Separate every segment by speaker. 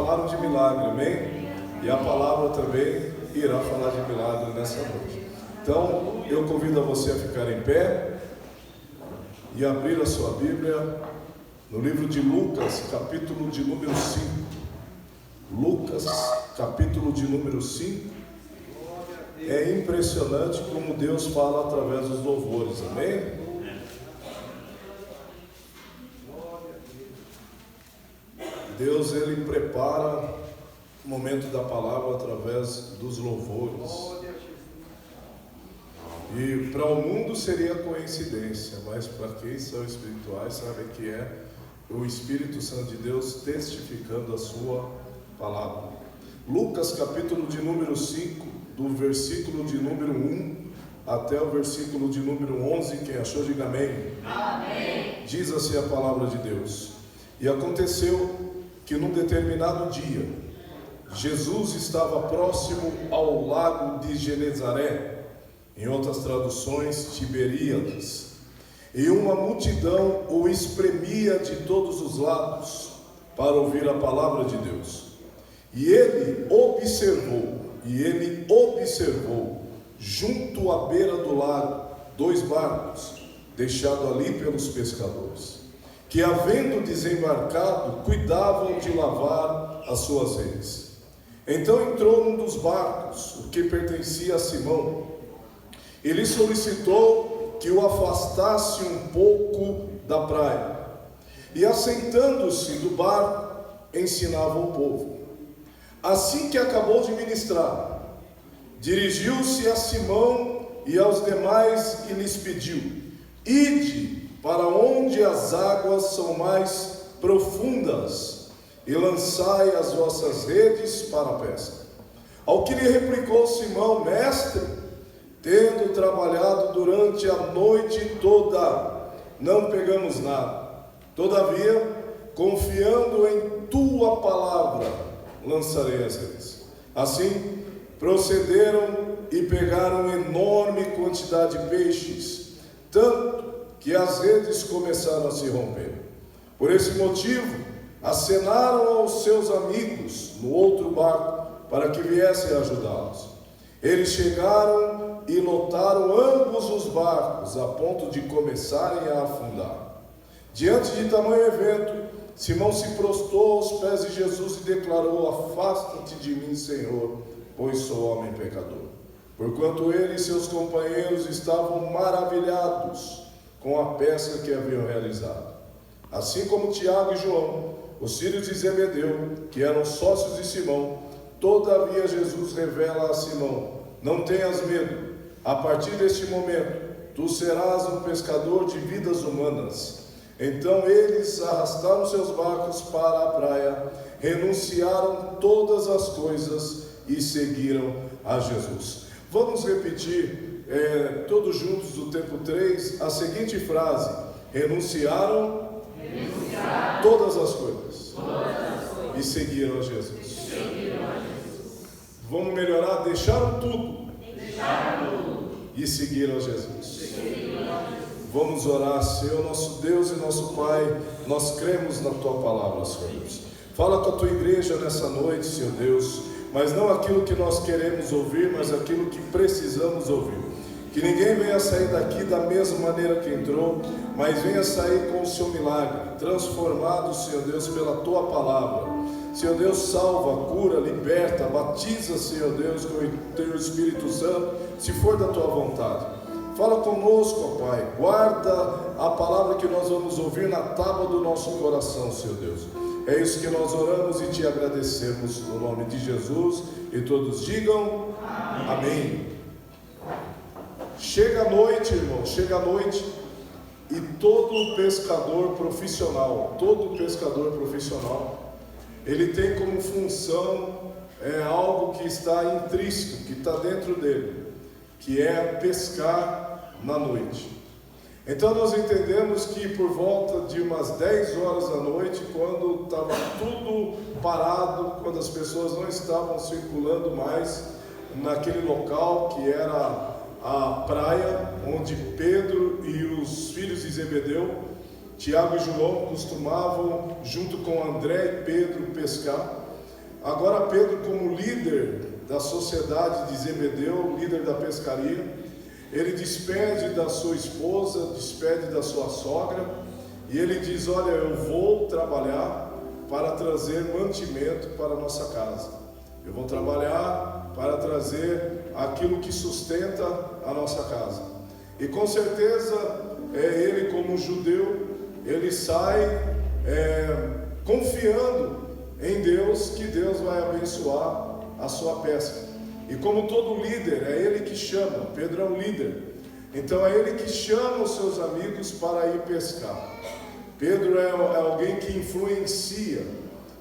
Speaker 1: falaram de milagre, amém? E a palavra também irá falar de milagre nessa noite. Então, eu convido a você a ficar em pé e abrir a sua Bíblia no livro de Lucas, capítulo de número 5. Lucas, capítulo de número 5. É impressionante como Deus fala através dos louvores, amém? Deus, Ele prepara o momento da palavra através dos louvores. E para o mundo seria coincidência, mas para quem são espirituais sabem que é o Espírito Santo de Deus testificando a sua palavra. Lucas capítulo de número 5, do versículo de número 1 até o versículo de número 11, quem achou diga amém. Amém. Diz assim a palavra de Deus: E aconteceu que num determinado dia, Jesus estava próximo ao lago de Genezaré, em outras traduções, Tiberíades, e uma multidão o espremia de todos os lados para ouvir a palavra de Deus. E ele observou, junto à beira do lago, 2 barcos, deixados ali pelos pescadores, que, havendo desembarcado, cuidavam de lavar as suas redes. Então entrou num dos barcos, o que pertencia a Simão. Ele solicitou que o afastasse um pouco da praia, e assentando-se do barco, ensinava o povo. Assim que acabou de ministrar, dirigiu-se a Simão e aos demais e lhes pediu: Ide para onde as águas são mais profundas, e lançai as vossas redes para a pesca. Ao que lhe replicou Simão: Mestre, tendo trabalhado durante a noite toda, não pegamos nada. Todavia, confiando em tua palavra, lançarei as redes. Assim, procederam e pegaram enorme quantidade de peixes, tanto que as redes começaram a se romper. Por esse motivo, acenaram aos seus amigos no outro barco para que viessem ajudá-los. Eles chegaram e lotaram ambos os barcos a ponto de começarem a afundar. Diante de tamanho evento, Simão se prostrou aos pés de Jesus e declarou: Afasta-te de mim, Senhor, pois sou homem pecador. Porquanto ele e seus companheiros estavam maravilhados com a pesca que haviam realizado. Assim como Tiago e João, os filhos de Zebedeu, que eram sócios de Simão. Todavia Jesus revela a Simão: Não tenhas medo, a partir deste momento tu serás um pescador de vidas humanas. Então eles arrastaram seus barcos para a praia, renunciaram todas as coisas e seguiram a Jesus. Vamos repetir todos juntos do tempo 3 a seguinte frase: renunciaram todas as coisas e seguiram a Jesus. Vamos melhorar: deixaram tudo e seguiram a Jesus. Vamos orar. Senhor, nosso Deus e nosso Pai, nós cremos na Tua palavra, Senhor Deus. Fala com a Tua igreja nessa noite, Senhor Deus, mas não aquilo que nós queremos ouvir, mas aquilo que precisamos ouvir. Que ninguém venha sair daqui da mesma maneira que entrou, mas venha sair com o Seu milagre, transformado, Senhor Deus, pela Tua palavra. Senhor Deus, salva, cura, liberta, batiza, Senhor Deus, com o Teu Espírito Santo, se for da Tua vontade. Fala conosco, ó Pai, guarda a palavra que nós vamos ouvir na tábua do nosso coração, Senhor Deus. É isso que nós oramos e Te agradecemos no nome de Jesus, e todos digam amém. Chega a noite, irmão, chega a noite, e todo pescador profissional, ele tem como função algo que está intrínseco, que está dentro dele, que é pescar na noite. Então nós entendemos que por volta de umas 10 horas da noite, quando estava tudo parado, quando as pessoas não estavam circulando mais naquele local que era a praia, onde Pedro e os filhos de Zebedeu, Tiago e João, costumavam, junto com André e Pedro, pescar. agora Pedro, como líder da sociedade de Zebedeu, líder da pescaria, ele despede da sua esposa, despede da sua sogra, e ele diz: olha, eu vou trabalhar para trazer mantimento para a nossa casa, eu vou trabalhar para trazer aquilo que sustenta a nossa casa. E com certeza, ele como judeu, ele sai confiando em Deus, que Deus vai abençoar a sua pesca. E como todo líder, é ele que chama. Pedro é um líder, então é ele que chama os seus amigos para ir pescar. Pedro é alguém que influencia,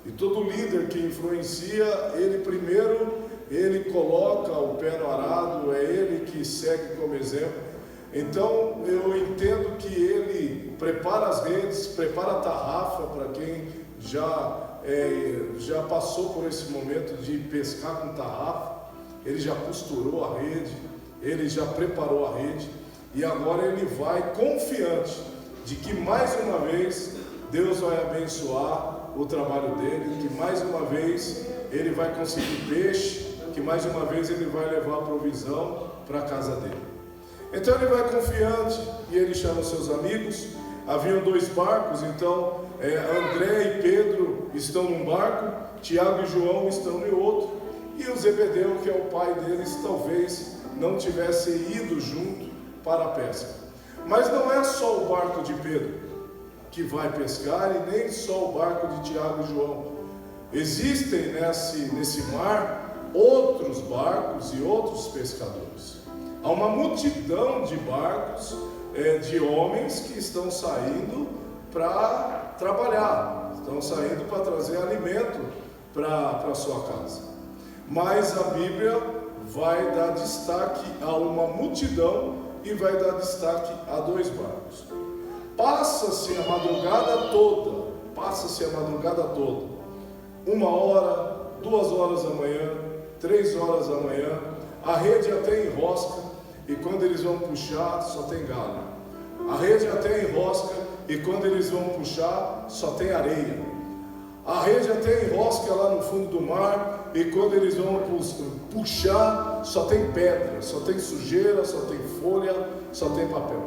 Speaker 1: e todo líder que influencia, ele primeiro, ele coloca o pé no arado, é ele que segue como exemplo. Então eu entendo que ele prepara as redes, prepara a tarrafa para quem já passou por esse momento de pescar com tarrafa. Ele já costurou a rede, ele já preparou a rede, e agora ele vai confiante de que mais uma vez Deus vai abençoar o trabalho dele, que mais uma vez ele vai conseguir peixe, que mais uma vez ele vai levar provisão para a casa dele. Então ele vai confiante e ele chama os seus amigos. Haviam 2 barcos, então André e Pedro estão num barco, Tiago e João estão em outro, e o Zebedeu, que é o pai deles, talvez não tivesse ido junto para a pesca. Mas não é só o barco de Pedro que vai pescar, e nem só o barco de Tiago e João. Existem nesse mar outros barcos e outros pescadores. Há uma multidão de barcos, de homens que estão saindo para trabalhar, estão saindo para trazer alimento para a sua casa. Mas a Bíblia vai dar destaque a uma multidão e vai dar destaque a 2 barcos. Passa-se a madrugada toda, 1 hora, 2 horas da manhã, 3 horas da manhã, a rede até enrosca, e quando eles vão puxar, só tem galho. A rede até enrosca, e quando eles vão puxar, só tem areia. A rede até enrosca lá no fundo do mar, e quando eles vão puxar, só tem pedra, só tem sujeira, só tem folha, só tem papel.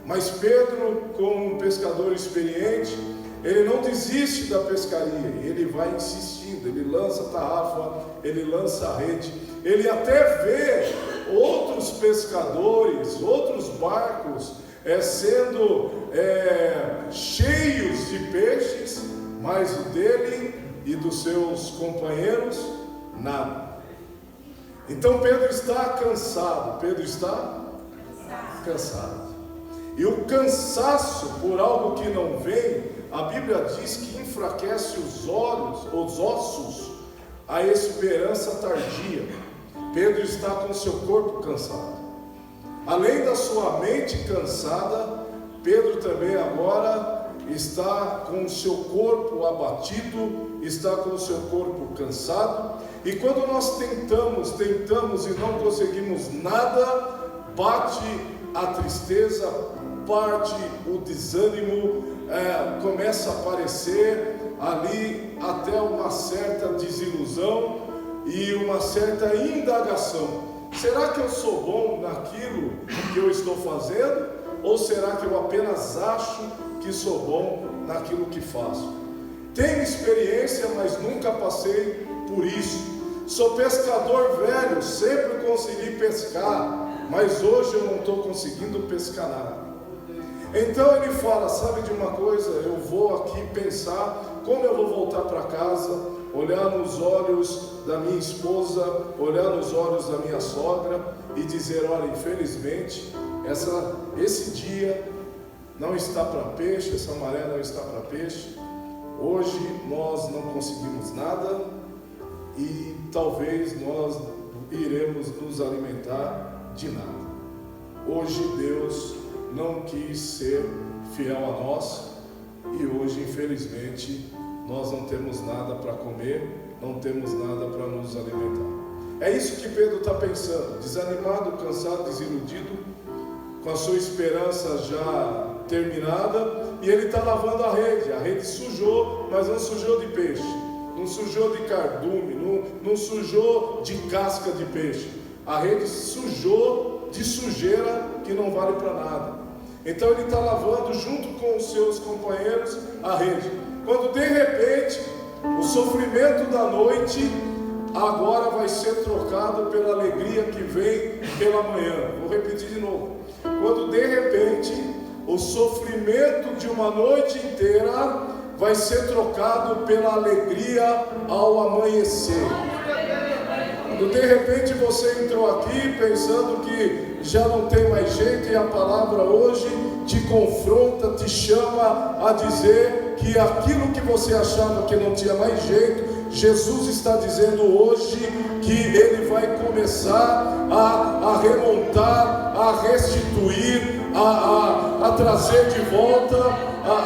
Speaker 1: Mas Pedro, como um pescador experiente, ele não desiste da pescaria, ele vai insistindo, ele lança a tarrafa, ele lança a rede, ele até vê outros pescadores, outros barcos sendo cheios de peixes, mas o dele e dos seus companheiros, nada. Então Pedro está cansado, cansado. E o cansaço por algo que não vem, a Bíblia diz que enfraquece os ossos, a esperança tardia. Pedro está com seu corpo cansado. Além da sua mente cansada, Pedro também agora está com o seu corpo abatido, está com o seu corpo cansado. E quando nós tentamos e não conseguimos nada, bate a tristeza, parte o desânimo, começa a aparecer ali até uma certa desilusão e uma certa indagação. Será que eu sou bom naquilo que eu estou fazendo? Ou será que eu apenas acho que sou bom naquilo que faço? Tenho experiência, mas nunca passei por isso. Sou pescador velho, sempre consegui pescar, mas hoje eu não estou conseguindo pescar nada. Então ele fala: sabe de uma coisa, eu vou aqui pensar como eu vou voltar para casa, olhar nos olhos da minha esposa, olhar nos olhos da minha sogra e dizer: olha, infelizmente esse dia não está para peixe, essa maré não está para peixe, hoje nós não conseguimos nada e talvez nós iremos nos alimentar de nada. Hoje Deus não quis ser fiel a nós e hoje, infelizmente, nós não temos nada para comer, não temos nada para nos alimentar. É isso que Pedro está pensando, desanimado, cansado, desiludido, com a sua esperança já terminada, e ele está lavando a rede sujou, mas não sujou de peixe, não sujou sujou de cardume, não sujou de casca de peixe. A rede sujou de sujeira que não vale para nada. Então ele está lavando junto com os seus companheiros a rede. Quando de repente o sofrimento da noite agora vai ser trocado pela alegria que vem pela manhã. Vou repetir de novo. Quando de repente o sofrimento de uma noite inteira vai ser trocado pela alegria ao amanhecer. Quando de repente você entrou aqui pensando que já não tem mais jeito, e a palavra hoje te confronta, te chama a dizer que aquilo que você achava que não tinha mais jeito, Jesus está dizendo hoje que Ele vai começar a remontar, a restituir, a trazer de volta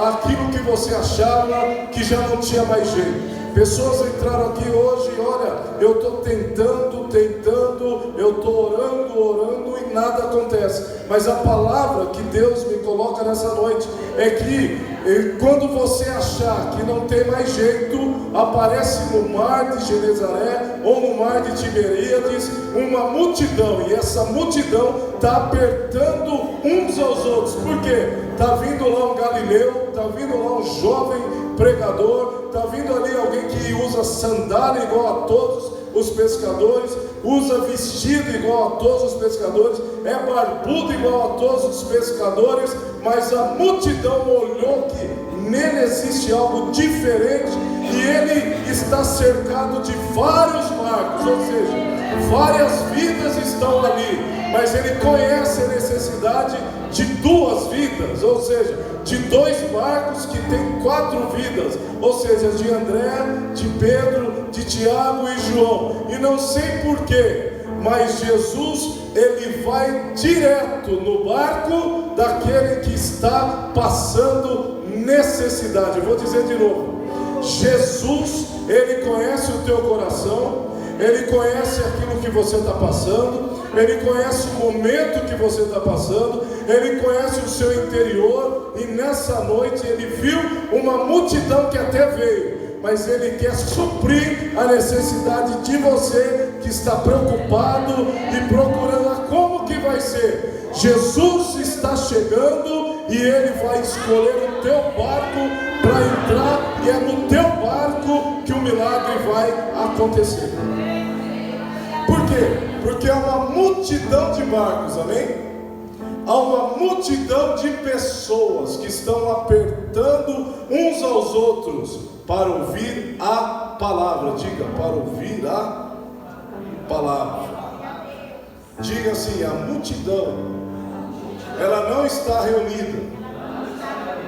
Speaker 1: aquilo que você achava que já não tinha mais jeito. Pessoas entraram aqui hoje, olha, eu estou tentando, eu estou orando e nada acontece. Mas a palavra que Deus me coloca nessa noite é que quando você achar que não tem mais jeito, aparece no mar de Genezaré ou no mar de Tiberíades uma multidão, e essa multidão está apertando uns aos outros. Por quê? Está vindo lá um galileu, está vindo lá um jovem pregador, está vindo ali alguém que usa sandália igual a todos os pescadores, usa vestido igual a todos os pescadores, é barbudo igual a todos os pescadores, mas a multidão olhou que nele existe algo diferente, e ele está cercado de vários barcos, ou seja, várias vidas estão ali, mas ele conhece a necessidade de duas vidas, ou seja, de dois barcos que têm 4 vidas, ou seja, de André, de Pedro, de Tiago e João. E não sei porquê, mas Jesus, ele vai direto no barco daquele que está passando necessidade. Eu vou dizer de novo: Jesus, ele conhece o teu coração, ele conhece aquilo que você está passando, ele conhece o momento que você está passando, ele conhece o seu interior, e nessa noite ele viu uma multidão que até veio, mas ele quer suprir a necessidade de você que está preocupado e procurando como que vai ser. Jesus está chegando e ele vai escolher o teu barco para entrar, e é no teu barco que o milagre vai acontecer. Por quê? Porque há uma multidão de barcos, amém? Há uma multidão de pessoas que estão apertando uns aos outros para ouvir a palavra. Diga, para ouvir a palavra. Diga assim: a multidão, ela não está reunida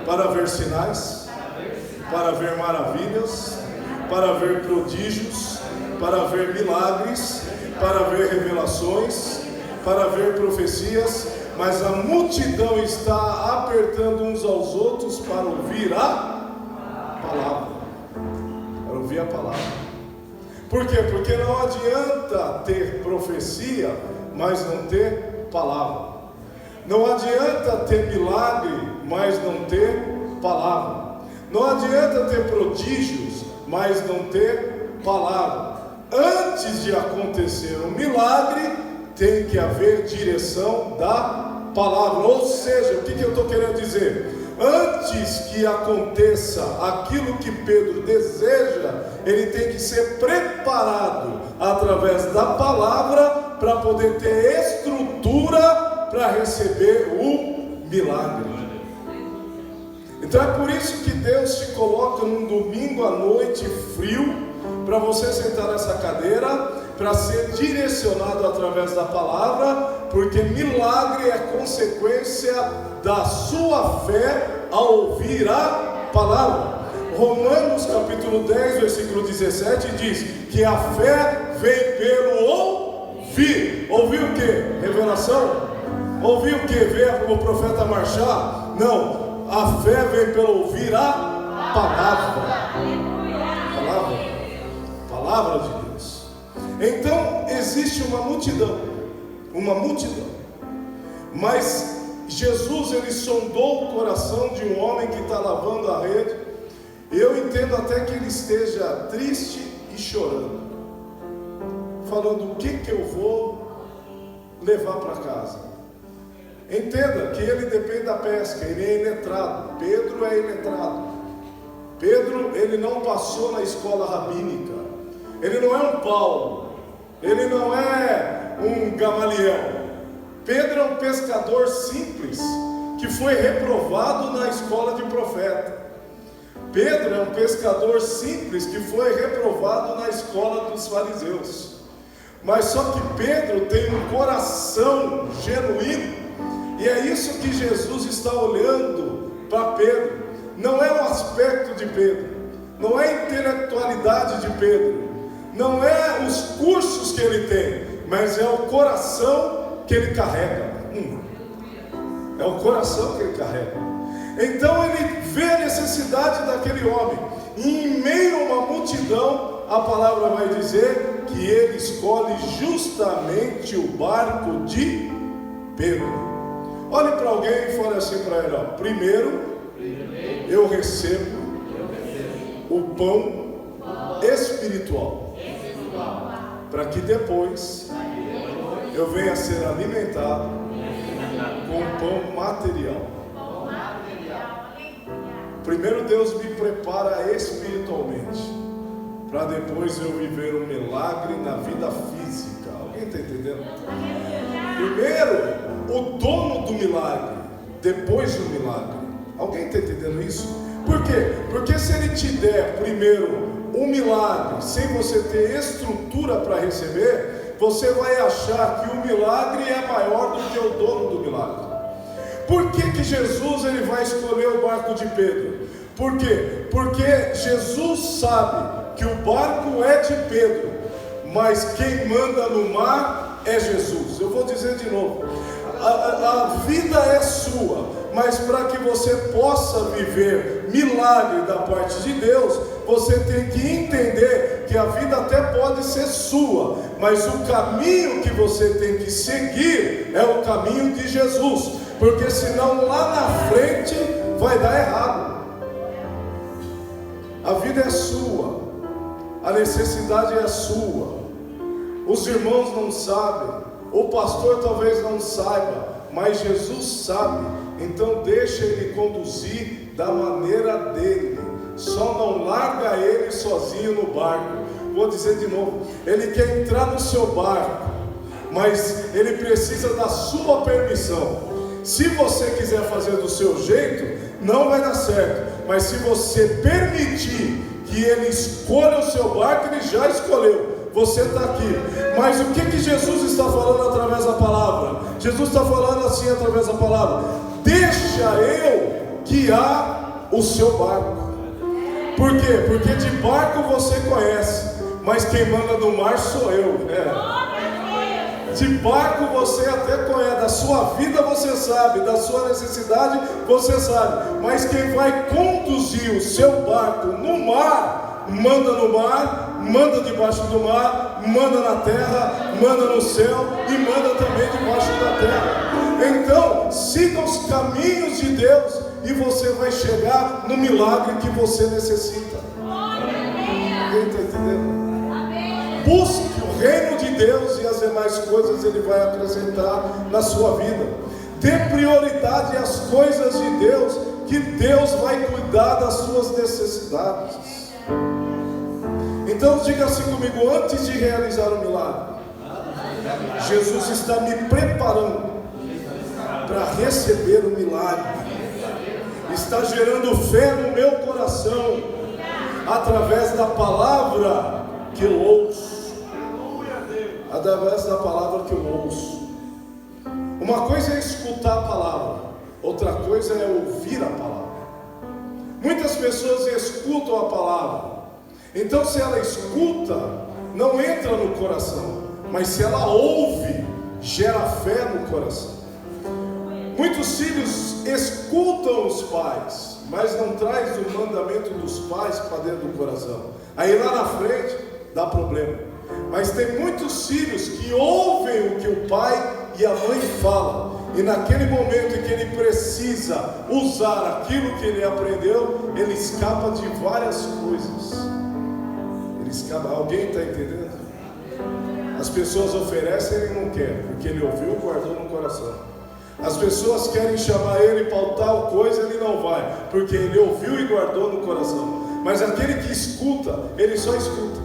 Speaker 1: para ver sinais, para ver maravilhas, para ver prodígios, para ver milagres, para ver revelações, para ver profecias, mas a multidão está apertando uns aos outros para ouvir a palavra. Para ouvir a palavra. Por quê? Porque não adianta ter profecia, mas não ter palavra. Não adianta ter milagre, mas não ter palavra. Não adianta ter prodígios, mas não ter palavra. Antes de acontecer um milagre, tem que haver direção da palavra. Ou seja, o que eu estou querendo dizer? Antes que aconteça aquilo que Pedro deseja, ele tem que ser preparado através da palavra para poder ter estrutura para receber o milagre. Então é por isso que Deus te coloca num domingo à noite frio, para você sentar nessa cadeira, para ser direcionado através da palavra, porque milagre é consequência da sua fé ao ouvir a palavra. Romanos capítulo 10, versículo 17 diz que a fé vem pelo ouvir. Ouvir o que? Revelação? Ouvir o que? Ver o profeta marchar? Não, a fé vem pelo ouvir a palavra. Palavra de Deus. Então existe uma multidão, mas Jesus, ele sondou o coração de um homem que está lavando a rede. Eu entendo até que ele esteja triste e chorando, falando: o que eu vou levar para casa? Entenda que ele depende da pesca, ele é iletrado. Pedro é iletrado. Pedro, ele não passou na escola rabínica, ele não é um Paulo, ele não é um Gamaliel. Pedro é um pescador simples, que foi reprovado na escola de profeta. Pedro é um pescador simples, que foi reprovado na escola dos fariseus. Mas só que Pedro tem um coração genuíno, e é isso que Jesus está olhando para Pedro. Não é o aspecto de Pedro, não é a intelectualidade de Pedro, não é os cursos que ele tem, mas é o coração que ele carrega. É o coração que ele carrega. Então ele vê a necessidade daquele homem, e em meio a uma multidão, a palavra vai dizer que ele escolhe justamente o barco de Pedro. Olhe para alguém e fale assim para ele: ó, primeiro eu recebo o pão espiritual, para que depois eu venha a ser alimentado com pão material. Primeiro Deus me prepara espiritualmente, para depois eu viver um milagre na vida física. Alguém está entendendo? Primeiro o dono do milagre, depois o milagre. Alguém está entendendo isso? Por quê? Porque se ele te der primeiro um milagre, sem você ter estrutura para receber, você vai achar que o milagre é maior do que o dono do milagre. Por que Jesus ele vai escolher o barco de Pedro? Por quê? Porque Jesus sabe que o barco é de Pedro, mas quem manda no mar é Jesus. Eu vou dizer de novo: a vida é sua, mas para que você possa viver milagre da parte de Deus, você tem que entender que a vida até pode ser sua, mas o caminho que você tem que seguir é o caminho de Jesus, porque senão lá na frente vai dar errado. A vida é sua, a necessidade é sua. Os irmãos não sabem, o pastor talvez não saiba, mas Jesus sabe. Então deixa ele conduzir da maneira dele. Só não larga ele sozinho no barco. Vou dizer de novo: ele quer entrar no seu barco, mas ele precisa da sua permissão. Se você quiser fazer do seu jeito, não vai dar certo. Mas se você permitir que ele escolha o seu barco, ele já escolheu. Você está aqui. Mas o que Jesus está falando através da palavra? Jesus está falando assim através da palavra: deixa eu guiar o seu barco. Por quê? Porque de barco você conhece, mas quem manda no mar sou eu. De barco você até conhece, da sua vida você sabe, da sua necessidade você sabe, mas quem vai conduzir o seu barco no mar, manda no mar, manda debaixo do mar, manda na terra, manda no céu e manda também debaixo da terra. Então, siga os caminhos de Deus e você vai chegar no milagre que você necessita. Quem está entendendo? Busque o reino de Deus e as demais coisas Ele vai acrescentar na sua vida. Dê prioridade às coisas de Deus, que Deus vai cuidar das suas necessidades. Então diga assim comigo: antes de realizar o milagre, Jesus está me preparando para receber o milagre. Está gerando fé no meu coração através da palavra que eu ouço. Através da palavra que eu ouço. Uma coisa é escutar a palavra, outra coisa é ouvir a palavra. Muitas pessoas escutam a palavra, então se ela escuta, não entra no coração, mas se ela ouve, gera fé no coração. Muitos filhos escutam os pais, mas não traz o mandamento dos pais para dentro do coração. Aí lá na frente dá problema. Mas tem muitos filhos que ouvem o que o pai e a mãe falam, e naquele momento em que ele precisa usar aquilo que ele aprendeu, ele escapa de várias coisas. beliscava. Alguém está entendendo? As pessoas oferecem e ele não quer, porque ele ouviu e guardou no coração. As pessoas querem chamar ele para tal coisa, ele não vai, porque ele ouviu e guardou no coração. Mas aquele que escuta, ele só escuta.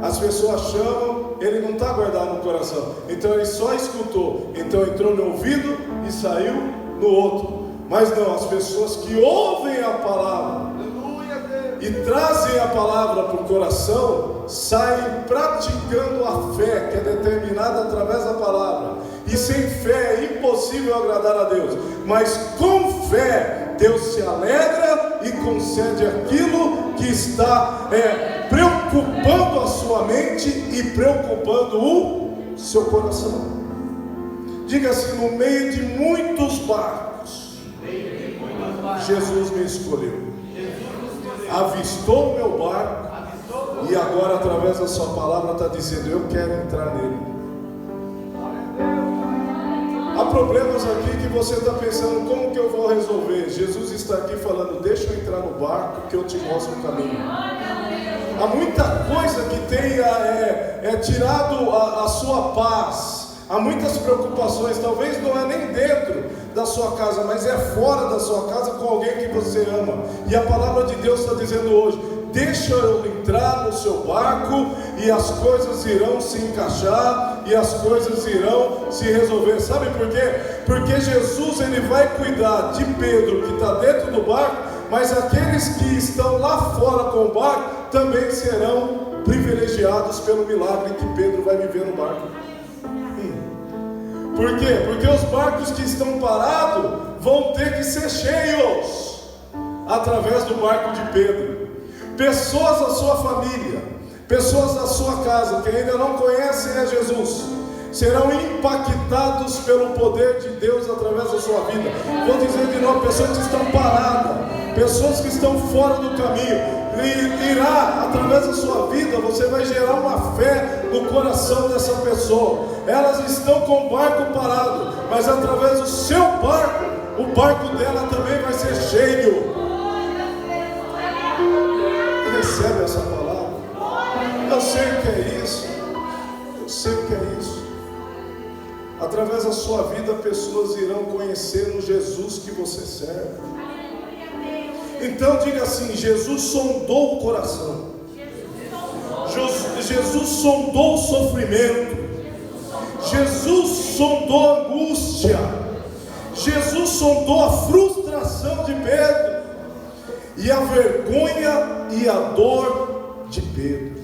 Speaker 1: As pessoas chamam, ele não está guardado no coração, então ele só escutou, então entrou no ouvido e saiu no outro. Mas não, as pessoas que ouvem a palavra e trazem a palavra para o coração, saem praticando a fé que é determinada através da palavra. E sem fé é impossível agradar a Deus, mas com fé Deus se alegra e concede aquilo que está preocupando a sua mente e preocupando o seu coração. Diga assim: no meio de muitos barcos, Jesus me escolheu. Avistou o meu barco e agora através da sua palavra está dizendo: eu quero entrar nele. Há problemas aqui que você está pensando: como que eu vou resolver? Jesus está aqui falando: deixa eu entrar no barco que eu te mostro o caminho. Há muita coisa que tem tirado a sua paz. Há muitas preocupações, talvez não é nem dentro da sua casa, mas é fora da sua casa com alguém que você ama. E a palavra de Deus está dizendo hoje: deixa eu entrar no seu barco e as coisas irão se encaixar e as coisas irão se resolver. Sabe por quê? Porque Jesus ele vai cuidar de Pedro que está dentro do barco, mas aqueles que estão lá fora com o barco também serão privilegiados pelo milagre que Pedro vai viver no barco. Por quê? Porque os barcos que estão parados vão ter que ser cheios através do barco de Pedro. Pessoas da sua família, pessoas da sua casa que ainda não conhecem a Jesus, serão impactados pelo poder de Deus através da sua vida. Vou dizer de novo: pessoas que estão paradas, pessoas que estão fora do caminho. E irá, através da sua vida, você vai gerar uma fé no coração dessa pessoa. Elas estão com o barco parado, mas através do seu barco, o barco dela também vai ser cheio. Recebe essa palavra? Eu sei o que é isso. Eu sei o que é isso. Através da sua vida, pessoas irão conhecer o Jesus que você serve. Então diga assim: Jesus sondou o coração. Jesus sondou o sofrimento. Jesus sondou a angústia. Jesus sondou a frustração de Pedro e a vergonha e a dor de Pedro.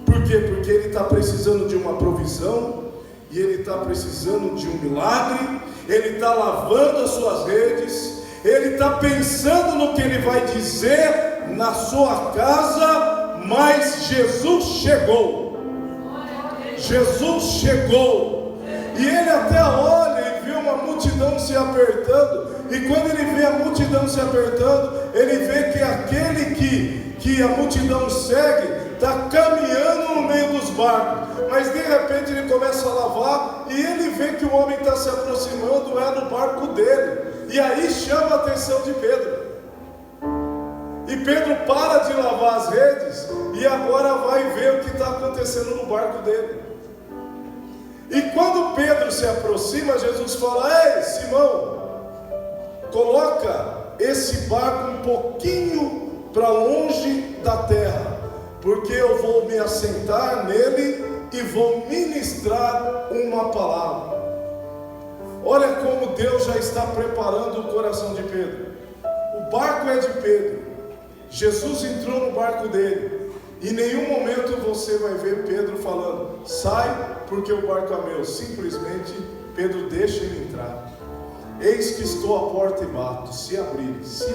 Speaker 1: Por quê? Porque ele está precisando de uma provisão, e ele está precisando de um milagre. Ele está lavando as suas redes, ele está pensando no que ele vai dizer na sua casa, mas Jesus chegou. Jesus chegou, e ele até olha e vê uma multidão se apertando, e quando ele vê a multidão se apertando, ele vê que aquele que a multidão segue está caminhando no meio dos barcos, mas de repente ele começa a lavar, e ele vê que o homem está se aproximando, no barco dele, e aí chama a atenção de Pedro. E Pedro para de lavar as redes, e agora vai ver o que está acontecendo no barco dele. E quando Pedro se aproxima, Jesus fala: ei, Simão, coloca esse barco um pouquinho para longe da terra, porque eu vou me assentar nele e vou ministrar uma palavra. Olha como Deus já está preparando o coração de Pedro. O barco é de Pedro. Jesus entrou no barco dele. Em nenhum momento você vai ver Pedro falando: sai, porque o barco é meu. Simplesmente Pedro deixa ele entrar. Eis que estou à porta e bato. Se abrires,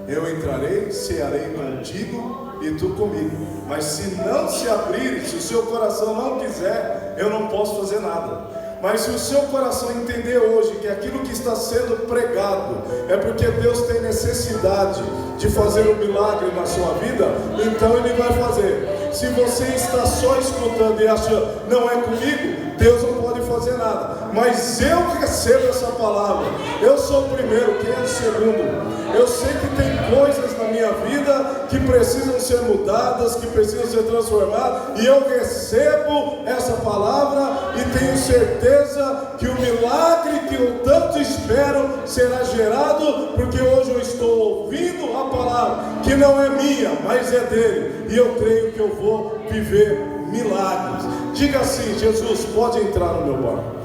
Speaker 1: eu entrarei, cearei contigo e tu comigo. Mas se não se abrires, se o seu coração não quiser, eu não posso fazer nada. Mas se o seu coração entender hoje que aquilo que está sendo pregado é porque Deus tem necessidade de fazer um milagre na sua vida, então Ele vai fazer. Se você está só escutando e achando: não é comigo, Deus não pode fazer nada. Mas eu recebo essa palavra. Eu sou o primeiro, quem é o segundo? Eu sei que tem coisas na minha vida que precisam ser mudadas, que precisam ser transformadas, e eu recebo essa palavra e tenho certeza que o milagre que eu tanto espero será gerado, porque hoje eu estou ouvindo a palavra, que não é minha, mas é dele, e eu creio que eu vou viver milagres. Diga assim: Jesus, pode entrar no meu barco.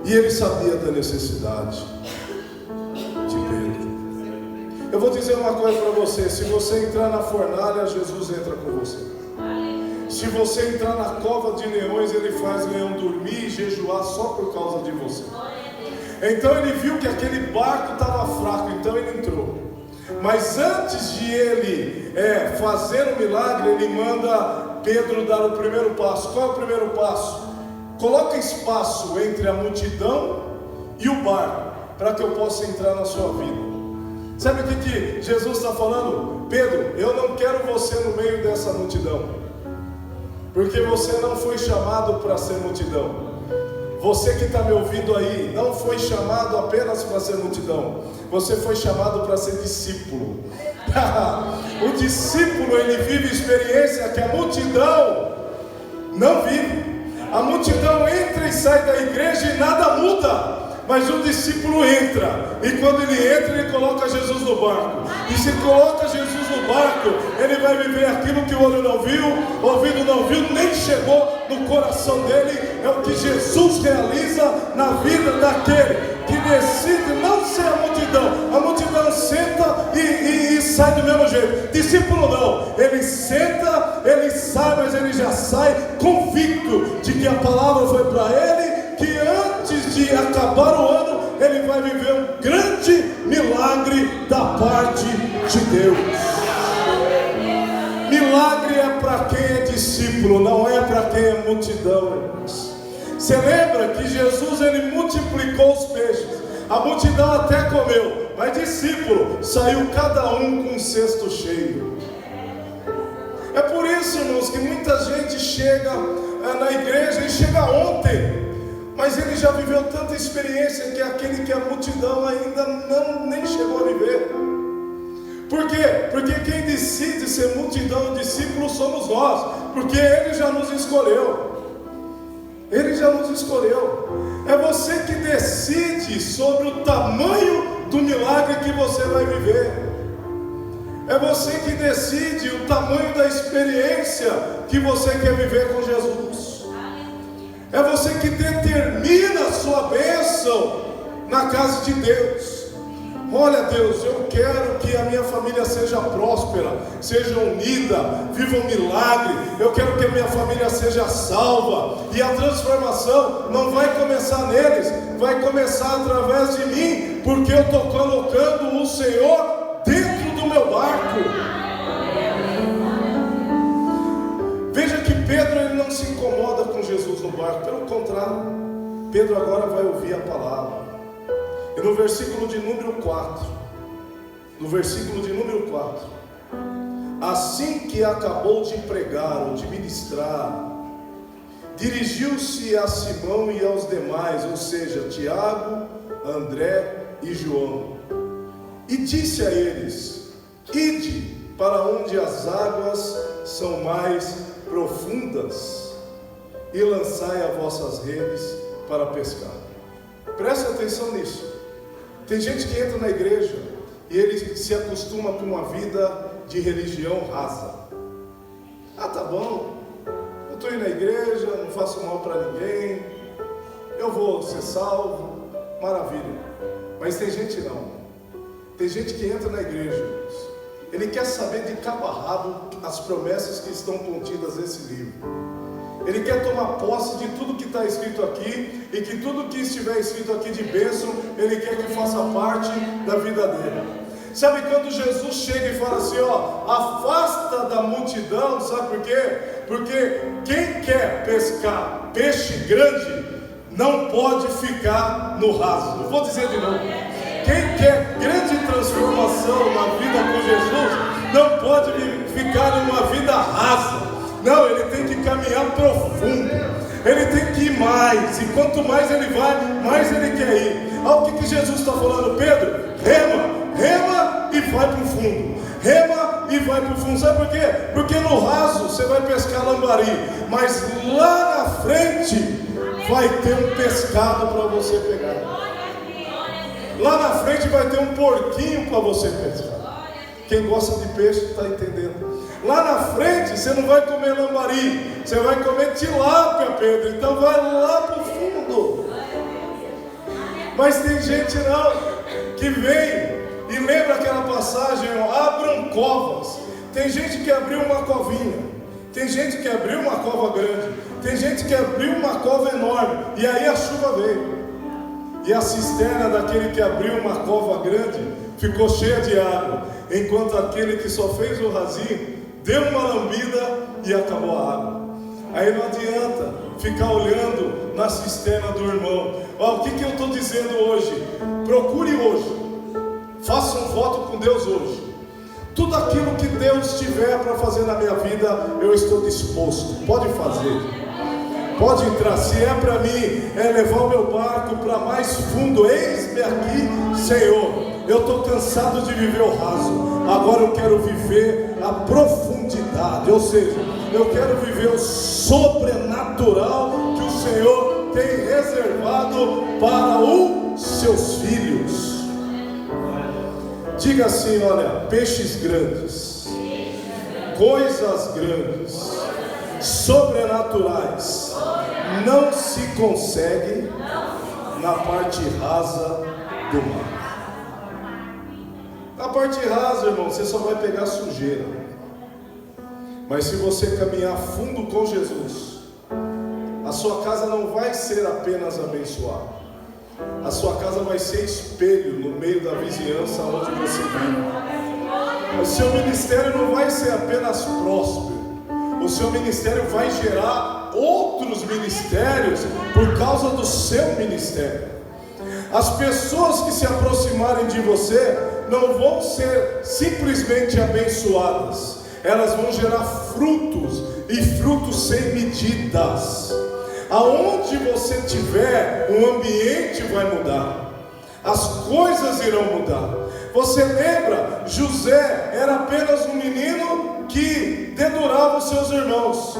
Speaker 1: E ele sabia da necessidade de Pedro. Eu vou dizer uma coisa para você: se você entrar na fornalha, Jesus entra com você. Se você entrar na cova de leões, ele faz o leão dormir e jejuar só por causa de você. Então ele viu que aquele barco estava fraco, então ele entrou. Mas antes de ele fazer o milagre, ele manda Pedro dar o primeiro passo. Qual é o primeiro passo? Coloca espaço entre a multidão e o barco, para que eu possa entrar na sua vida. Sabe o que Jesus está falando? Pedro, eu não quero você no meio dessa multidão, porque você não foi chamado para ser multidão. Você que está me ouvindo aí, não foi chamado apenas para ser multidão, você foi chamado para ser discípulo. O discípulo, ele vive experiência que a multidão não vive. A multidão entra e sai da igreja e nada muda, mas o discípulo entra, e quando ele entra, ele coloca Jesus no barco. E se coloca Jesus no barco, ele vai viver aquilo que o olho não viu, o ouvido não viu, nem chegou no coração dele. É o que Jesus realiza na vida daquele que decide não ser a multidão. A multidão senta e sai do mesmo jeito. Discípulo não, ele senta, ele sai, mas ele já sai convicto de que a palavra foi para ele, que antes de acabar o ano, ele vai viver um grande milagre da parte de Deus. Milagre é para quem é discípulo, não é para quem é multidão, irmãos. Você lembra que Jesus, ele multiplicou os peixes, a multidão até comeu, mas discípulo, saiu cada um com um cesto cheio. É por isso, irmãos, que muita gente chega na igreja e chega ontem, mas ele já viveu tanta experiência que aquele que é multidão ainda nem chegou a viver. Por quê? Porque quem decide ser multidão e discípulo somos nós, porque ele já nos escolheu. Ele já nos escolheu. É você que decide sobre o tamanho do milagre que você vai viver. É você que decide o tamanho da experiência que você quer viver com Jesus. É você que determina a sua bênção na casa de Deus. Olha, Deus, eu quero que a minha família seja próspera, seja unida, viva um milagre. Eu quero que a minha família seja salva. E a transformação não vai começar neles, vai começar através de mim, porque eu estou colocando o Senhor dentro do meu barco. Veja que Pedro, ele não se incomoda com Jesus no barco, pelo contrário, Pedro agora vai ouvir a palavra. E no versículo de número 4, assim que acabou de pregar ou de ministrar, dirigiu-se a Simão e aos demais, ou seja, Tiago, André e João, e disse a eles: ide para onde as águas são mais profundas e lançai as vossas redes para pescar. Preste atenção nisso. Tem gente que entra na igreja e ele se acostuma com uma vida de religião rasa. Ah, tá bom, eu estou indo na igreja, não faço mal para ninguém, eu vou ser salvo, maravilha. Mas tem gente não. Tem gente que entra na igreja, ele quer saber de cabo a rabo as promessas que estão contidas nesse livro. Ele quer tomar posse de tudo que está escrito aqui, e que tudo que estiver escrito aqui de bênção, ele quer que faça parte da vida dele. Sabe quando Jesus chega e fala assim, afasta da multidão, sabe por quê? Porque quem quer pescar peixe grande, não pode ficar no raso. Eu vou dizer de novo. Quem quer grande transformação na vida com Jesus, não pode ficar numa vida rasa. Não, ele tem que caminhar profundo. Ele tem que ir mais. E quanto mais ele vai, mais ele quer ir. Olha o que Jesus está falando: Pedro, rema e vai para o fundo. Rema e vai para o fundo. Sabe por quê? Porque no raso você vai pescar lambari, mas lá na frente vai ter um pescado para você pegar. Lá na frente vai ter um porquinho para você pescar. Quem gosta de peixe está entendendo. Lá na frente você não vai comer lambari, você vai comer tilápia, Pedro. Então vai lá para o fundo. Mas tem gente não, que vem e lembra aquela passagem: abram covas. Tem gente que abriu uma covinha, tem gente que abriu uma cova grande, tem gente que abriu uma cova enorme, e aí a chuva veio. E a cisterna daquele que abriu uma cova grande ficou cheia de água, enquanto aquele que só fez o rasinho deu uma lambida e acabou a água. Aí não adianta ficar olhando na cisterna do irmão. O que eu estou dizendo hoje? Procure hoje, faça um voto com Deus hoje. Tudo aquilo que Deus tiver para fazer na minha vida, eu estou disposto. Pode fazer. Pode entrar. Se é para mim, é levar o meu barco para mais fundo. Eis-me aqui, Senhor. Eu estou cansado de viver o raso. Agora eu quero viver a profundidade. Ou seja, eu quero viver o sobrenatural que o Senhor tem reservado para os seus filhos. Diga assim: olha, peixes grandes, coisas grandes, sobrenaturais, não se conseguem na parte rasa do mar. Na parte rasa, irmão, você só vai pegar sujeira. Mas se você caminhar fundo com Jesus, a sua casa não vai ser apenas abençoada. A sua casa vai ser espelho no meio da vizinhança onde você vive. O seu ministério não vai ser apenas próspero. O seu ministério vai gerar outros ministérios por causa do seu ministério. As pessoas que se aproximarem de você não vão ser simplesmente abençoadas. Elas vão gerar frutos, e frutos sem medidas. Aonde você estiver, o ambiente vai mudar, as coisas irão mudar. Você lembra, José era apenas um menino que dedurava os seus irmãos.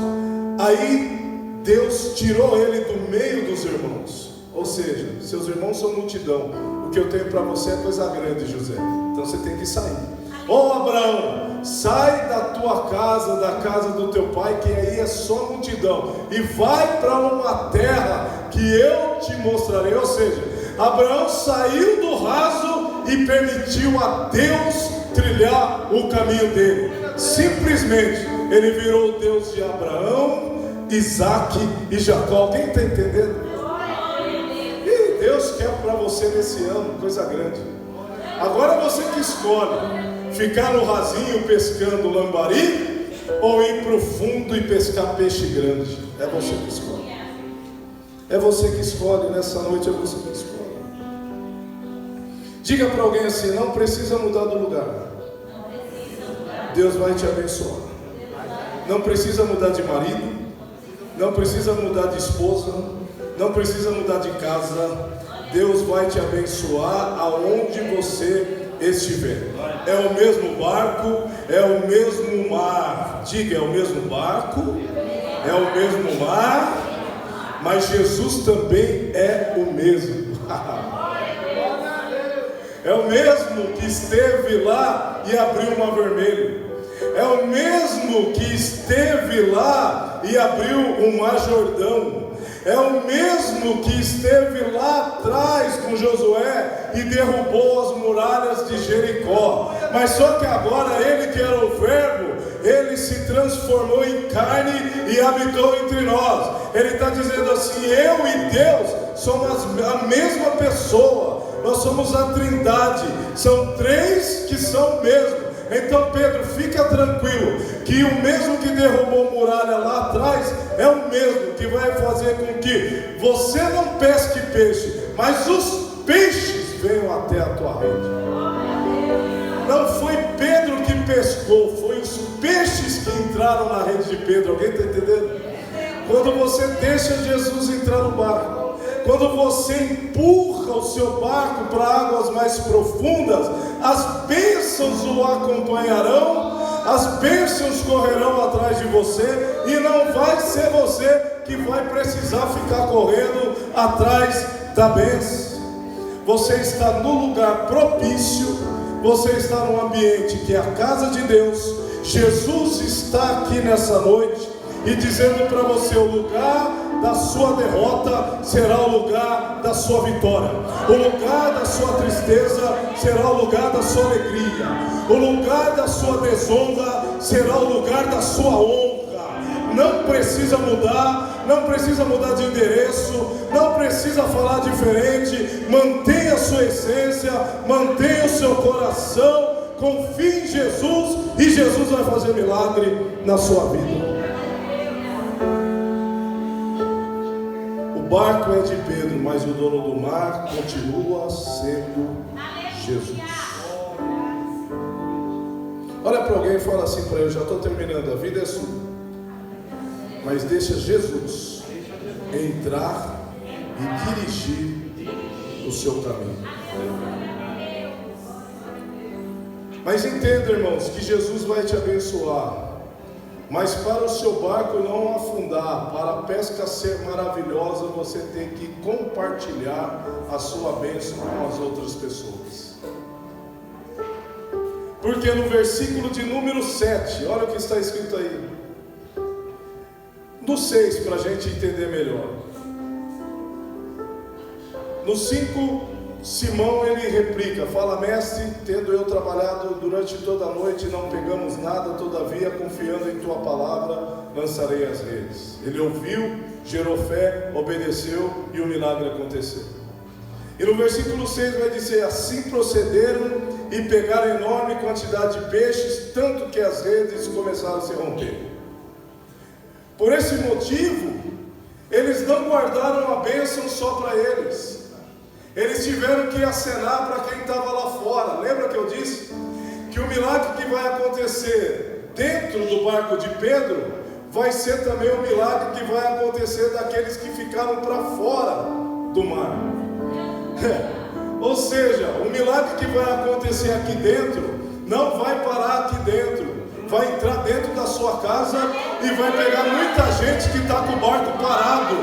Speaker 1: Aí Deus tirou ele do meio dos irmãos. Ou seja, seus irmãos são multidão. O que eu tenho para você é coisa grande, José. Então você tem que sair. Abraão, sai da tua casa, da casa do teu pai, que aí é só multidão, e vai para uma terra que eu te mostrarei. Ou seja, Abraão saiu do raso e permitiu a Deus trilhar o caminho dele. Simplesmente ele virou o Deus de Abraão, Isaac e Jacó. Alguém está entendendo? E Deus quer para você nesse ano coisa grande. Agora você que escolhe ficar no rasinho pescando lambari, ou ir para o fundo e pescar peixe grande. É você que escolhe. É você que escolhe. Nessa noite é você que escolhe. Diga para alguém assim: não precisa mudar do lugar. Deus vai te abençoar. Não precisa mudar de marido, não precisa mudar de esposa, não precisa mudar de casa. Deus vai te abençoar aonde você estiver. É o mesmo barco, é o mesmo mar. Diga: é o mesmo barco, é o mesmo mar, mas Jesus também é o mesmo. É o mesmo que esteve lá e abriu o mar vermelho. É o mesmo que esteve lá e abriu o mar Jordão. É o mesmo que esteve lá atrás com Josué e derrubou as muralhas de Jericó. Mas só que agora ele, que era o verbo, ele se transformou em carne e habitou entre nós. Ele está dizendo assim: eu e Deus somos a mesma pessoa. Nós somos a Trindade. São três que são o mesmo. Então Pedro, fica tranquilo, que o mesmo que derrubou muralha lá atrás é o mesmo que vai fazer com que você não pesque peixe, mas os peixes venham até a tua rede. Não foi Pedro que pescou, foi os peixes que entraram na rede de Pedro. Alguém está entendendo? Quando você deixa Jesus entrar no barco, quando você empurra o seu barco para águas mais profundas, as bênçãos o acompanharão, as bênçãos correrão atrás de você, e não vai ser você que vai precisar ficar correndo atrás da bênção. Você está no lugar propício, você está num ambiente que é a casa de Deus. Jesus está aqui nessa noite e dizendo para você: o lugar da sua derrota será o lugar da sua vitória, o lugar da sua tristeza será o lugar da sua alegria, o lugar da sua desonra será o lugar da sua honra. Não precisa mudar, não precisa mudar de endereço, não precisa falar diferente. Mantenha a sua essência, mantenha o seu coração, confie em Jesus, e Jesus vai fazer milagre na sua vida. O barco é de Pedro, mas o dono do mar continua sendo Jesus. Olha para alguém e fala assim para ele: já estou terminando, a vida é sua, mas deixa Jesus entrar e dirigir o seu caminho. Mas entenda, irmãos, que Jesus vai te abençoar, mas para o seu barco não afundar, para a pesca ser maravilhosa, você tem que compartilhar a sua bênção com as outras pessoas. Porque no versículo de número 7, olha o que está escrito aí, no 6, para a gente entender melhor. No 5, Simão ele replica, fala: mestre, tendo eu trabalhado durante toda a noite, não pegamos nada, todavia, confiando em tua palavra, lançarei as redes. Ele ouviu, gerou fé, obedeceu, e o milagre aconteceu. E no versículo 6 vai dizer: assim procederam e pegaram enorme quantidade de peixes, tanto que as redes começaram a se romper. Por esse motivo, eles não guardaram a bênção só para eles. Eles tiveram que acenar para quem estava lá fora. Lembra que eu disse que o milagre que vai acontecer dentro do barco de Pedro vai ser também o milagre que vai acontecer daqueles que ficaram para fora do mar. Ou seja, o milagre que vai acontecer aqui dentro não vai parar aqui dentro, vai entrar dentro da sua casa e vai pegar muita gente que está com o barco parado,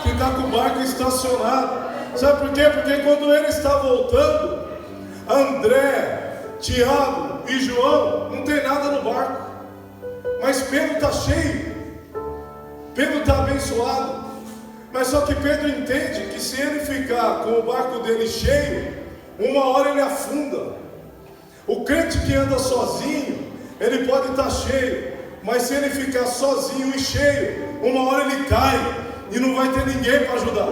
Speaker 1: que está com o barco estacionado. Sabe por quê? Porque quando ele está voltando, André, Tiago e João não tem nada no barco, mas Pedro está cheio, Pedro está abençoado. Mas só que Pedro entende que se ele ficar com o barco dele cheio, uma hora ele afunda. O crente que anda sozinho, ele pode estar cheio, mas se ele ficar sozinho e cheio, uma hora ele cai e não vai ter ninguém para ajudar.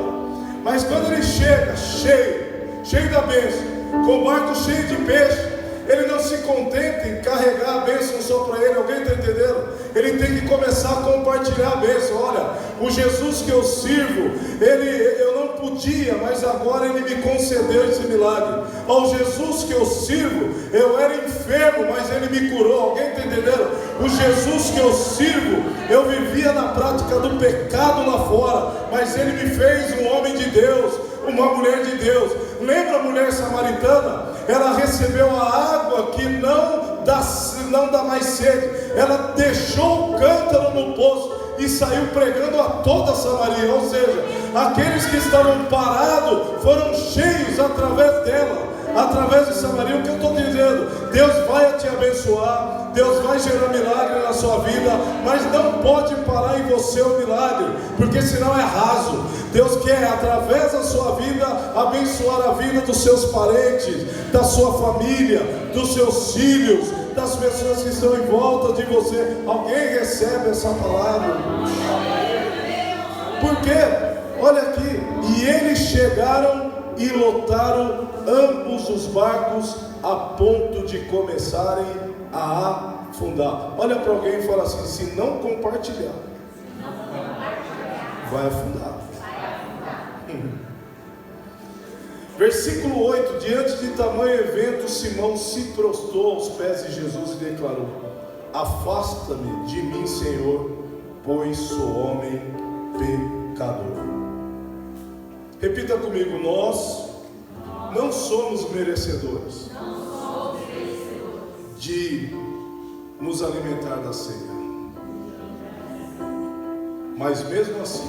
Speaker 1: Mas quando ele chega cheio da bênção, com o barco cheio de peixe, ele não se contenta em carregar a bênção só para ele. Alguém está entendendo? Ele tem que começar a compartilhar a bênção. Olha, o Jesus que eu sirvo, eu não podia, mas agora ele me concedeu esse milagre. Ao Jesus que eu sirvo, eu era enfermo, mas ele me curou. Alguém está entendendo? O Jesus que eu sirvo, eu vivia na prática do pecado lá fora, mas ele me fez um homem de Deus, uma mulher de Deus. Lembra a mulher samaritana? Ela recebeu a água que não dá mais sede. Ela deixou o cântaro no poço e saiu pregando a toda a Samaria. Ou seja, aqueles que estavam parados foram cheios através dela, através de Samaria. O que eu estou dizendo? Deus vai te abençoar, Deus vai gerar milagre na sua vida, mas não pode parar em você o milagre, porque senão é raso. Deus quer, através da sua vida, abençoar a vida dos seus parentes, da sua família, dos seus filhos, das pessoas que estão em volta de você. Alguém recebe essa palavra? Por quê? Olha aqui, e eles chegaram e lotaram ambos os barcos a ponto de começarem a afundar. Olha para alguém e fala assim: se não compartilhar, vai afundar. Versículo 8: diante de tamanho evento, Simão se prostrou aos pés de Jesus e declarou: afasta-me de mim, Senhor, pois sou homem pecador. Repita comigo: nós não somos merecedores de nos alimentar da ceia, mas mesmo assim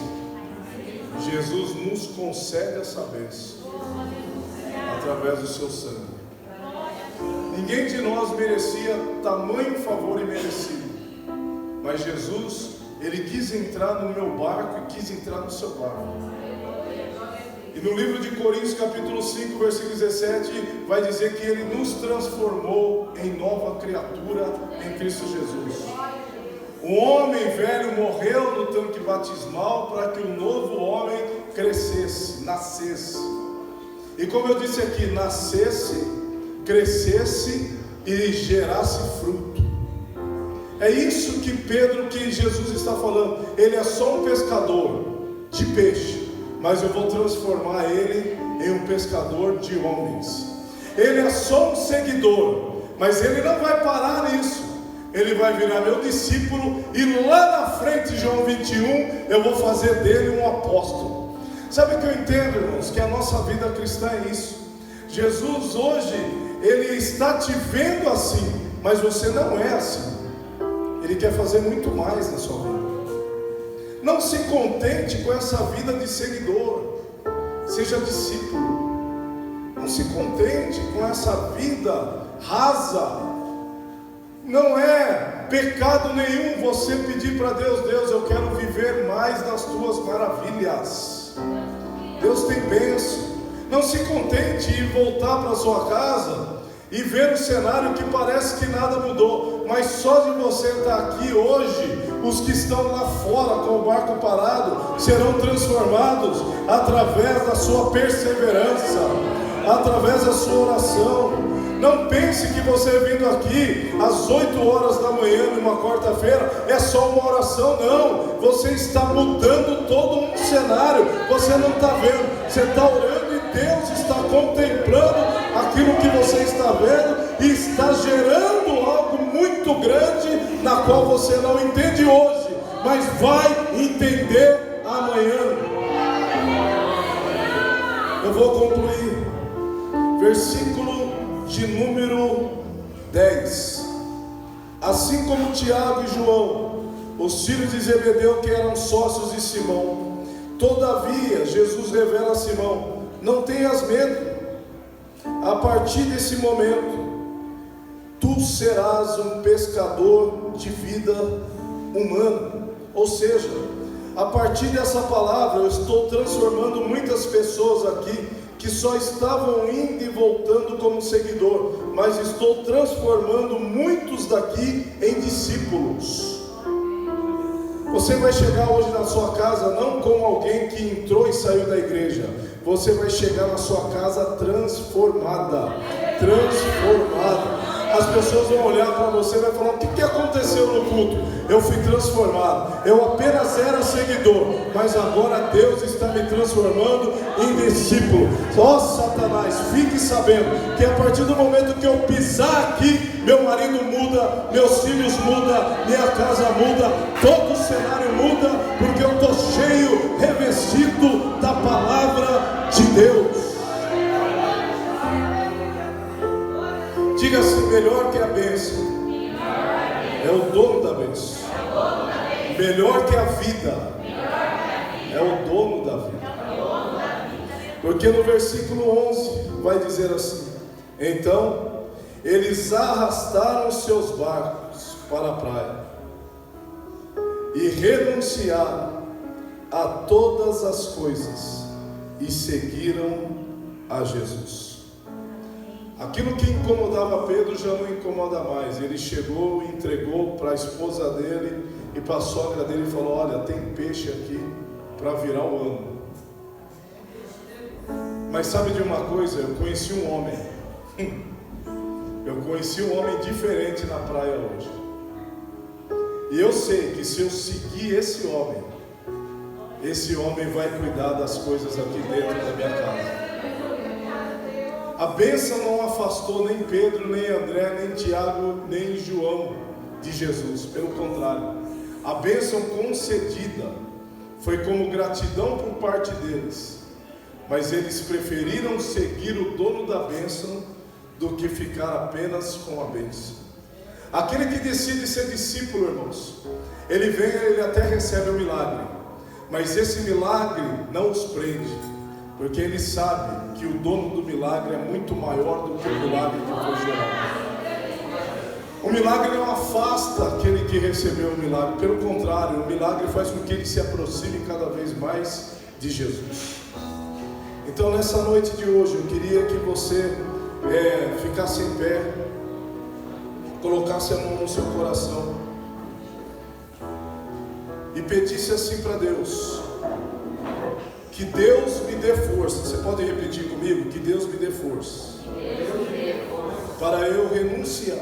Speaker 1: Jesus nos concede essa bênção através do seu sangue. Ninguém de nós merecia tamanho favor e merecido, mas Jesus, Ele quis entrar no meu barco e quis entrar no seu barco. E no livro de Coríntios capítulo 5, versículo 17, vai dizer que Ele nos transformou em nova criatura em Cristo Jesus. O homem velho morreu no tanque batismal para que o novo homem crescesse, nascesse. E como eu disse aqui, nascesse, crescesse e gerasse fruto. É isso que Jesus está falando. Ele é só um pescador de peixe, mas eu vou transformar ele em um pescador de homens. Ele é só um seguidor, mas ele não vai parar nisso. Ele vai virar meu discípulo e lá na frente, João 21, eu vou fazer dele um apóstolo. Sabe o que eu entendo, irmãos? Que a nossa vida cristã é isso. Jesus hoje, Ele está te vendo assim, mas você não é assim. Ele quer fazer muito mais na sua vida. Não se contente com essa vida de seguidor, seja discípulo. Não se contente com essa vida rasa. Não é pecado nenhum você pedir para Deus: Deus, eu quero viver mais das tuas maravilhas. Deus tem bênção. Não se contente em voltar para sua casa e ver um cenário que parece que nada mudou, mas só de você estar aqui hoje, os que estão lá fora com o barco parado serão transformados através da sua perseverança, através da sua oração. Não pense que você vindo aqui às 8 horas da manhã numa quarta-feira é só uma oração. Não, você está mudando todo um cenário. Você não está vendo, você está orando e Deus está contemplando aquilo que você está vendo e está gerando algo muito grande, na qual você não entende hoje, mas vai entender amanhã. Eu vou concluir. Versículo de número 10. Assim como Tiago e João, os filhos de Zebedeu, que eram sócios de Simão, todavia Jesus revela a Simão: não tenhas medo, a partir desse momento tu serás um pescador de vida humana. Ou seja, a partir dessa palavra eu estou transformando muitas pessoas aqui que só estavam indo e voltando como seguidor, mas estou transformando muitos daqui em discípulos. Você vai chegar hoje na sua casa não como alguém que entrou e saiu da igreja. Você vai chegar na sua casa transformada. As pessoas vão olhar para você e vai falar: o que aconteceu no culto? Eu fui transformado. Eu apenas era seguidor, mas agora Deus está me transformando em discípulo. Ó Satanás, fique sabendo que a partir do momento que eu pisar aqui, meu marido muda, meus filhos mudam, minha casa muda, todo o cenário muda, porque eu estou cheio, revestido da palavra de Deus. Diga assim: melhor que a bênção é o dono da bênção. Melhor que a vida é o dono da vida. Porque no versículo 11 vai dizer assim: então eles arrastaram seus barcos para a praia e renunciaram a todas as coisas e seguiram a Jesus. Aquilo que incomodava Pedro já não incomoda mais. Ele chegou e entregou para a esposa dele e para a sogra dele e falou: olha, tem peixe aqui para virar o ano. Mas sabe de uma coisa? Eu conheci um homem. Eu conheci um homem diferente na praia hoje. E eu sei que se eu seguir esse homem vai cuidar das coisas aqui dentro da minha casa. A bênção não afastou nem Pedro, nem André, nem Tiago, nem João de Jesus. Pelo contrário, a bênção concedida foi como gratidão por parte deles, mas eles preferiram seguir o dono da bênção do que ficar apenas com a bênção. Aquele que decide ser discípulo, irmãos, ele vem, ele até recebe o milagre, mas esse milagre não os prende, porque ele sabe que o dono do milagre é muito maior do que o milagre que foi gerado. O milagre não afasta aquele que recebeu o milagre, pelo contrário, o milagre faz com que ele se aproxime cada vez mais de Jesus. Então nessa noite de hoje eu queria que você ficasse em pé, colocasse a mão no seu coração e pedisse assim para Deus: que Deus me dê força. Você pode repetir comigo? Que Deus me dê força para eu renunciar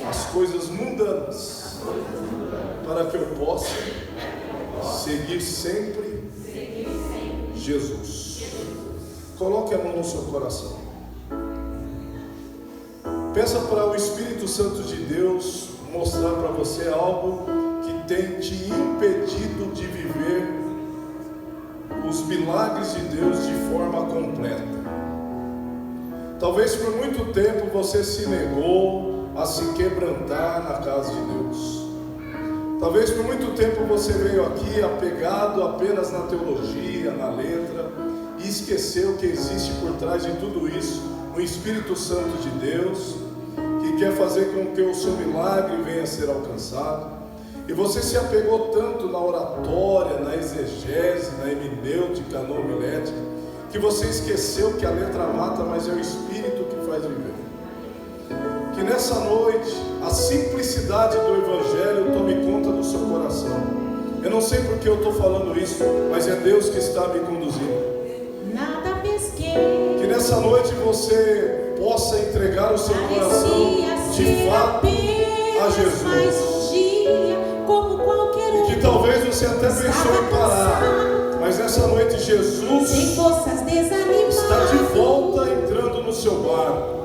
Speaker 1: às coisas mundanas, para que eu possa seguir sempre Jesus. Coloque a mão no seu coração. Peça para o Espírito Santo de Deus mostrar para você algo que tem te impedido de viver os milagres de Deus de forma completa. Talvez por muito tempo você se negou a se quebrantar na casa de Deus. Talvez por muito tempo você veio aqui apegado apenas na teologia, na letra, e esqueceu que existe por trás de tudo isso o Espírito Santo de Deus, que quer fazer com que o seu milagre venha a ser alcançado. E você se apegou tanto na oratória, na exegese, na hermenêutica, na homilética, que você esqueceu que a letra mata, mas é o Espírito que faz viver. Que nessa noite a simplicidade do Evangelho tome conta do seu coração. Eu não sei porque eu estou falando isso, mas é Deus que está me conduzindo.
Speaker 2: Nada pesquei.
Speaker 1: Que nessa noite você possa entregar o seu coração de fato a Jesus.
Speaker 2: Como qualquer
Speaker 1: E que talvez você até pensou em parar, mas nessa noite Jesus
Speaker 2: sem forças desanimadas,
Speaker 1: está de volta entrando no seu barco.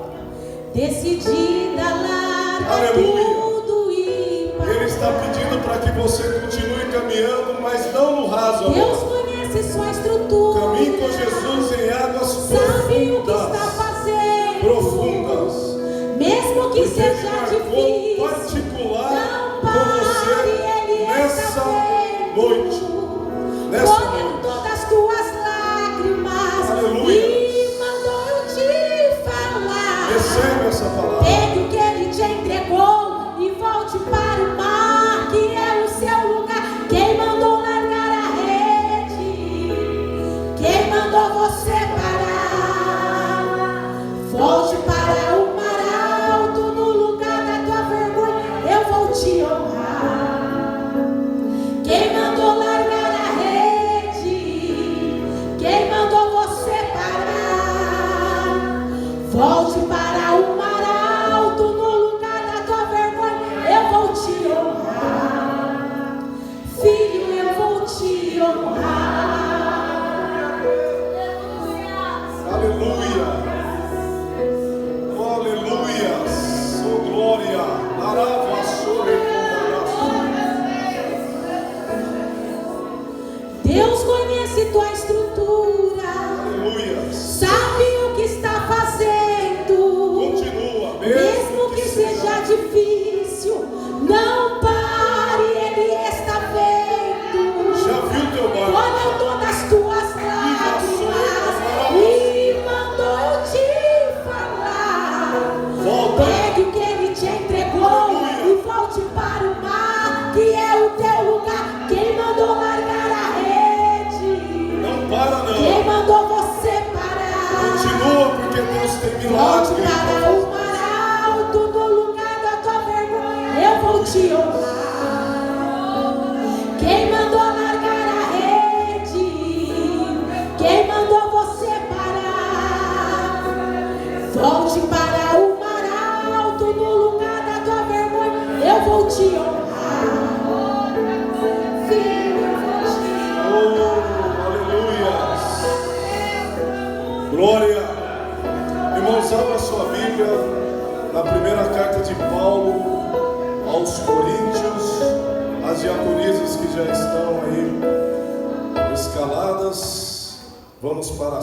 Speaker 2: Decidida a largar
Speaker 1: Aleluia.
Speaker 2: tudo e parar.
Speaker 1: Ele está pedindo para que você continue caminhando, mas não no raso
Speaker 2: Deus
Speaker 1: agora.
Speaker 2: conhece sua estrutura.
Speaker 1: Caminhe com Jesus em águas
Speaker 2: Sabe o que está
Speaker 1: profundas.
Speaker 2: fazendo.
Speaker 1: Profundas.
Speaker 2: Mesmo que
Speaker 1: Porque
Speaker 2: seja
Speaker 1: Ele marcou
Speaker 2: difícil,
Speaker 1: particular
Speaker 2: não
Speaker 1: com
Speaker 2: pare,
Speaker 1: você
Speaker 2: Ele
Speaker 1: nessa
Speaker 2: está vendo.
Speaker 1: noite. Nessa
Speaker 2: Colheu
Speaker 1: noite.
Speaker 2: todas as tuas lágrimas.
Speaker 1: Aleluia.
Speaker 2: E mandou eu te falar.
Speaker 1: Recebe essa palavra.
Speaker 2: Pegue o que Ele te entregou e volte para o mar, que é o seu lugar. Quem mandou largar a rede? Quem mandou você parar? Volte para o mar alto, no lugar da tua vergonha eu vou te honrar. Quem mandou largar a rede? Quem mandou você parar? Volte para o mar alto, no lugar da tua vergonha eu vou te honrar. Filho, eu vou te honrar.
Speaker 1: Aleluia. Oh, aleluia. Oh, glória. Larava sobre
Speaker 2: Deus conhece tua estrutura,
Speaker 1: aleluia.
Speaker 2: sabe o que está fazendo.
Speaker 1: Continua.
Speaker 2: Mesmo que seja difícil, não pare, Ele está vendo.
Speaker 1: Já viu teu barco?
Speaker 2: Olha todas as tuas lágrimas e mandou eu te falar.
Speaker 1: Volta.
Speaker 2: Pegue o que Ele te entregou e volte para o mar, que é o teu lugar. Quem mandou largar a rede?
Speaker 1: Não para
Speaker 2: Quem
Speaker 1: não.
Speaker 2: mandou você parar?
Speaker 1: Continua, porque Deus tem
Speaker 2: Volte
Speaker 1: milagre.
Speaker 2: para o mar alto, no lugar da tua vergonha eu vou te honrar. Quem mandou largar a rede? Quem mandou você parar? Volte para o mar alto, no lugar da tua vergonha eu vou te honrar. Filho, eu vou te
Speaker 1: Oh, aleluia. Glória. Irmãos, abra sua Bíblia na primeira carta de Paulo aos Coríntios, as diaconisas que já estão aí escaladas. vamos para